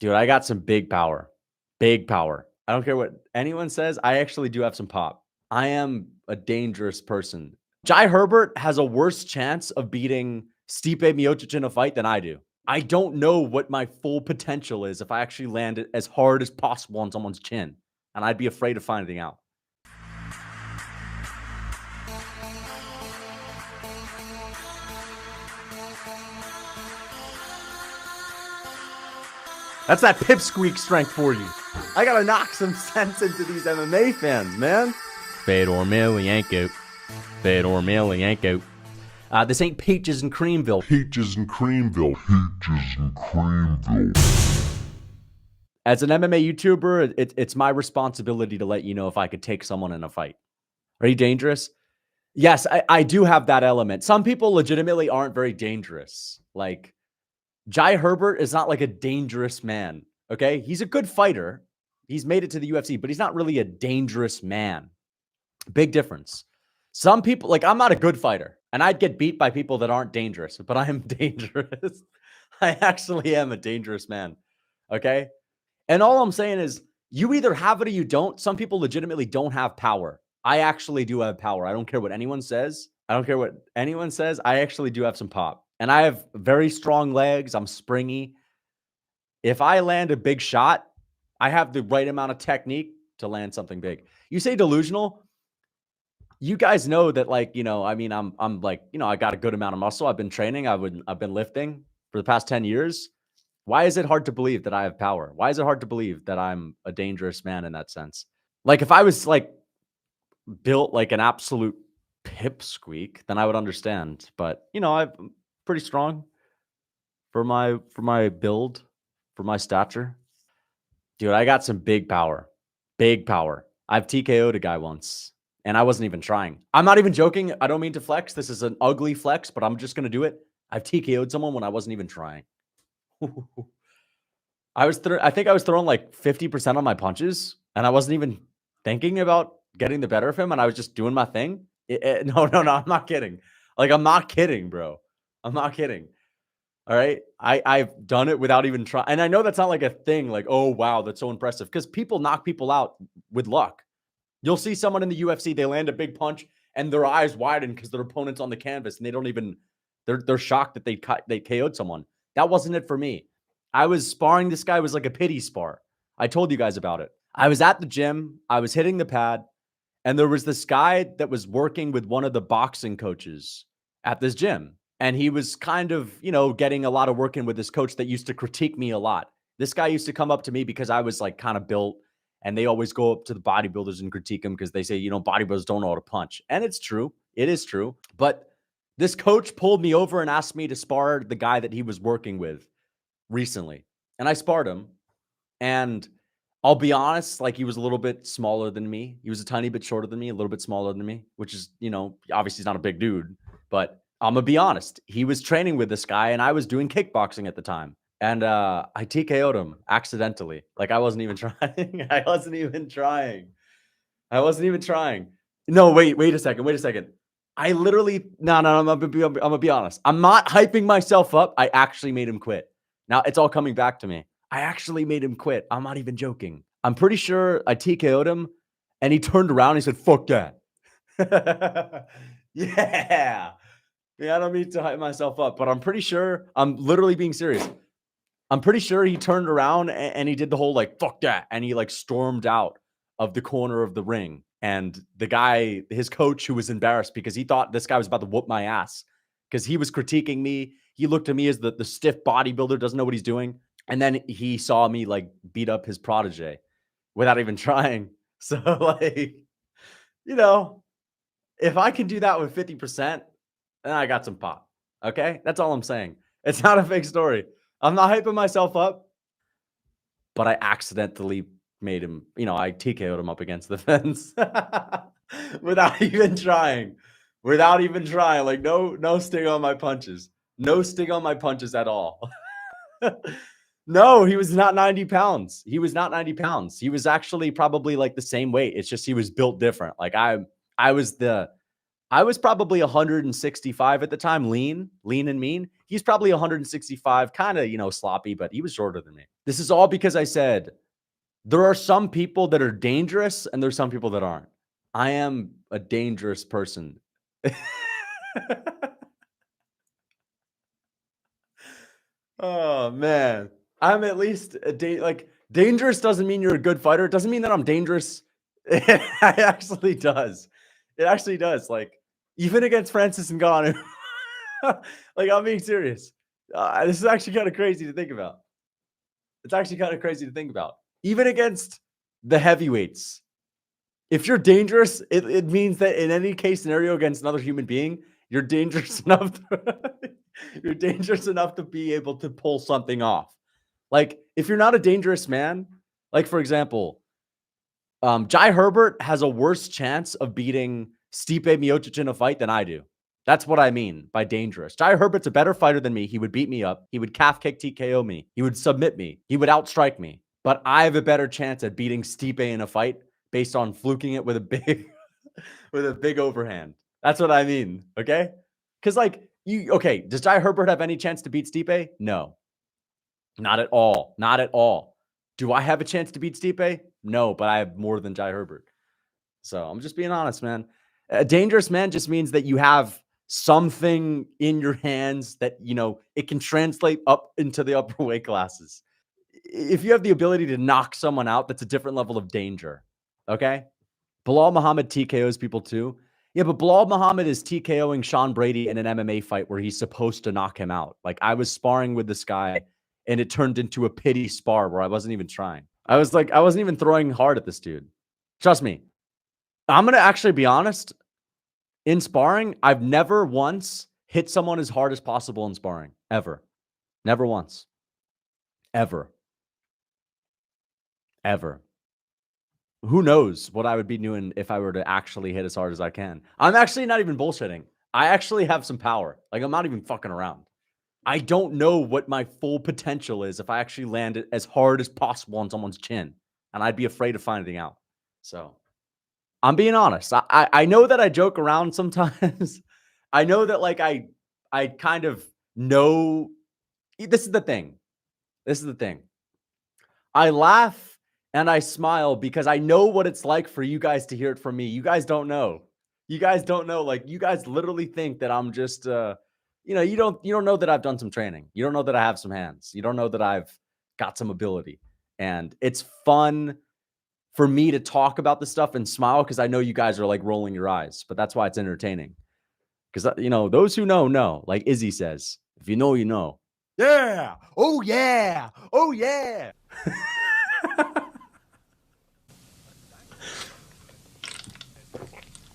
Dude, I got some big power. Big power. I don't care what anyone says. I actually do have some pop. I am a dangerous person. Jai Herbert has a worse chance of beating Stipe Miocic in a fight than I do. I don't know what my full potential is if I actually land it as hard as possible on someone's chin. And I'd be afraid of finding out. That's that pipsqueak strength for you. I gotta knock some sense into these MMA fans, man. Fedor Emelianenko. Fedor Emelianenko. This ain't Peaches and Creamville. Peaches and Creamville. Peaches and Creamville. As an MMA YouTuber, it's my responsibility to let you know if I could take someone in a fight. Are you dangerous? Yes, I do have that element. Some people legitimately aren't very dangerous. Like, Jai Herbert is not like a dangerous man, okay? He's a good fighter. He's made it to the UFC, but he's not really a dangerous man. Big difference. Some people, like, I'm not a good fighter, and I'd get beat by people that aren't dangerous, but I am dangerous. I actually am a dangerous man, okay? And all I'm saying is you either have it or you don't. Some people legitimately don't have power. I actually do have power. I don't care what anyone says. I don't care what anyone says. I actually do have some pop. And I have very strong legs. I'm springy. If I land a big shot, I have the right amount of technique to land something big. You say delusional. You guys know that, like, you know, I mean, I'm like, you know, I got a good amount of muscle. I've been training. I've been lifting for the past 10 years. Why is it hard to believe that I have power? Why is it hard to believe that I'm a dangerous man in that sense? Like, if I was like built like an absolute pipsqueak, then I would understand. But, you know, I'm pretty strong for my build, for my stature. Dude, I got some big power. Big power. I've TKO'd a guy once, and I wasn't even trying. I'm not even joking. I don't mean to flex. This is an ugly flex, but I'm just going to do it. I've TKO'd someone when I wasn't even trying. I think I was throwing like 50% on my punches, and I wasn't even thinking about getting the better of him, and I was just doing my thing. No, I'm not kidding. Like, I'm not kidding, bro. I'm not kidding. All right. I've done it without even trying. And I know that's not like a thing like, oh, wow, that's so impressive. Because people knock people out with luck. You'll see someone in the UFC, they land a big punch and their eyes widen because their opponent's on the canvas and they don't even, they're shocked that they KO'd someone. That wasn't it for me. I was sparring. This guy was like a pity spar. I told you guys about it. I was at the gym. I was hitting the pad. And there was this guy that was working with one of the boxing coaches at this gym. And he was kind of, you know, getting a lot of work in with this coach that used to critique me a lot. This guy used to come up to me because I was like kind of built, and they always go up to the bodybuilders and critique them because they say, you know, bodybuilders don't know how to punch. And it's true. It is true. But this coach pulled me over and asked me to spar the guy that he was working with recently. And I sparred him. And I'll be honest, like, he was a little bit smaller than me. He was a tiny bit shorter than me, a little bit smaller than me, which is, you know, obviously he's not a big dude, but I'm going to be honest. He was training with this guy and I was doing kickboxing at the time. And I TKO'd him accidentally. Like, I wasn't even trying. I wasn't even trying. No, wait a second. I literally, no, I'm going to be honest. I'm not hyping myself up. I actually made him quit. Now it's all coming back to me. I actually made him quit. I'm not even joking. I'm pretty sure I TKO'd him and he turned around and he said, fuck that. Yeah. I don't mean to hype myself up, but I'm pretty sure, I'm literally being serious. I'm pretty sure he turned around and he did the whole like, fuck that. And he like stormed out of the corner of the ring. And the guy, his coach, who was embarrassed because he thought this guy was about to whoop my ass because he was critiquing me. He looked at me as the stiff bodybuilder, doesn't know what he's doing. And then he saw me like beat up his protege without even trying. So like, you know, if I can do that with 50%, then I got some pop. Okay. That's all I'm saying. It's not a fake story. I'm not hyping myself up, but I accidentally made him, you know, I TKO'd him up against the fence without even trying. Like, no sting on my punches. No sting on my punches at all. No, he was not 90 pounds. He was actually probably like the same weight. It's just he was built different. Like I was the I was probably 165 at the time, lean and mean. He's probably 165, kind of, sloppy, but he was shorter than me. This is all because I said there are some people that are dangerous and there's some people that aren't. I am a dangerous person. Oh, man. I'm at least dangerous doesn't mean you're a good fighter. It doesn't mean that I'm dangerous. It actually does. It actually does. Like, even against Francis Ngannou. Like, I'm being serious. This is actually kind of crazy to think about. It's actually kind of crazy to think about. Even against the heavyweights, if you're dangerous, it means that in any case scenario against another human being, you're dangerous enough. You're dangerous enough to be able to pull something off. Like, if you're not a dangerous man, like for example, Jai Herbert has a worse chance of beating Stipe Miocic in a fight than I do. That's what I mean by dangerous. Jai Herbert's a better fighter than me. He would beat me up. He would calf kick TKO me. He would submit me. He would outstrike me. But I have a better chance at beating Stipe in a fight based on fluking it with a big with a big overhand. That's what I mean. Okay? Because does Jai Herbert have any chance to beat Stipe? No. Not at all. Not at all. Do I have a chance to beat Stipe? No, but I have more than Jai Herbert. So I'm just being honest, man. A dangerous man just means that you have something in your hands that, it can translate up into the upper weight classes. If you have the ability to knock someone out, that's a different level of danger. Okay? Bilal Muhammad TKOs people too. Yeah, but Bilal Muhammad is TKOing Sean Brady in an MMA fight where he's supposed to knock him out. Like, I was sparring with this guy and it turned into a pity spar where I wasn't even trying. I wasn't even throwing hard at this dude. Trust me. I'm going to actually be honest. In sparring, I've never once hit someone as hard as possible in sparring. Ever. Never once. Ever. Ever. Who knows what I would be doing if I were to actually hit as hard as I can. I'm actually not even bullshitting. I actually have some power. Like, I'm not even fucking around. I don't know what my full potential is if I actually land it as hard as possible on someone's chin. And I'd be afraid of finding out. So I'm being honest. I know that I joke around sometimes. I know that I kind of know. This is the thing. This is the thing. I laugh and I smile because I know what it's like for you guys to hear it from me. You guys don't know. You guys don't know. Like, you guys literally think that I'm just you don't know that I've done some training. You don't know that I have some hands. You don't know that I've got some ability. And it's fun for me to talk about this stuff and smile because I know you guys are like rolling your eyes, but that's why it's entertaining. Because, those who know, like Izzy says, if you know, you know. Yeah. Oh, yeah. Oh, yeah.